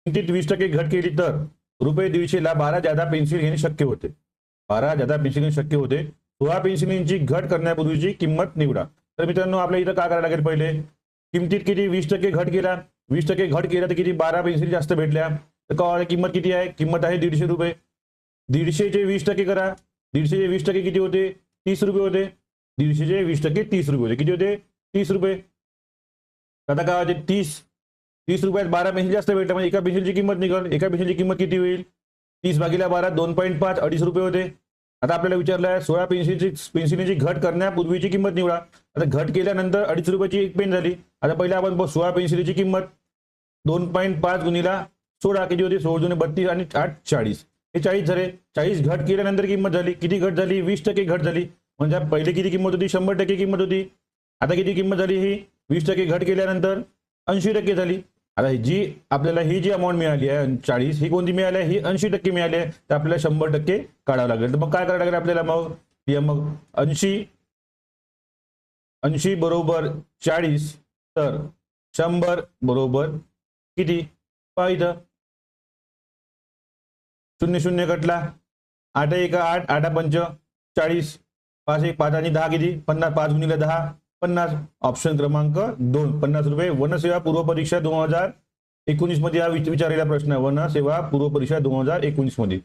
किमतीत 20% घट केली तर रुपये 150ला 12 जादा पेन्सिल घेणे शक्य होते. 12 जादा पेन्सिल घेणे शक्य होते. 16 पेन्सिलींची घट करण्यापूर्वीची किंमत निवडा. तर मित्रांनो आपल्या इथं काय करायला लागेल, पहिले किमतीत किती 20% घट केला, 20% घट केला तर किती 12 पेन्सिल जास्त भेटल्या. तर काय किंमत किती आहे, किंमत आहे 150 रुपये. 150चे 20% करा, 150चे 20% किती होते, 30 रुपये होते. 150चे 20% 30 रुपये होते, किती होते 30 रुपये. आता काय होते 30 रुपयात 12 पेन्सिल जास्त भेटल्या म्हणजे एका पेन्सिलची किंमत निघेल. एका पेन्सिलची किंमत किती होईल, 30 भागिले 12 2.5 2.5 रुपये होते. आता आपल्याला विचारलं आहे 16 पेन्सिलीची घट करण्यापूर्वीची किंमत निवडा. आता घट केल्यानंतर 2.5 रुपयाची एक पेन झाली. आता पहिले आपण 16 पेन्सिलीची किंमत 2.5 गुणिला 16 किती होती, 16 दुणे 32 आणि 8 40, हे 40 झाले. 40 घट केल्यानंतर किंमत झाली, किती घट झाली, 20% घट झाली. म्हणजे पहिले किती किंमत होती, 100% किंमत होती. आता किती किंमत झाली, ही 20% घट केल्यानंतर 80% झाली. आता जी आपल्याला ही जी अमाऊंट मिळाली आहे 40, ही कोणती मिळाली आहे, ही 80% मिळाली आहे. तर आपल्याला 100% काढावं लागेल. तर मग काय करावं लागेल आपल्याला, मग 80 बरोबर 40, तर 100 बरोबर किती, पाहिजे 0 0 कटला, 8 1 8 8 5 40, 5 1 5 आणि 10 किती 50, 5 गुणिले 10 50. ऑप्शन क्रमांक 2 50 रुपये. वनसेवा पूर्व परीक्षा 2019 मध्ये हा विचारलेला प्रश्न आहे. वनसेवा पूर्व परीक्षा 2019 मध्ये.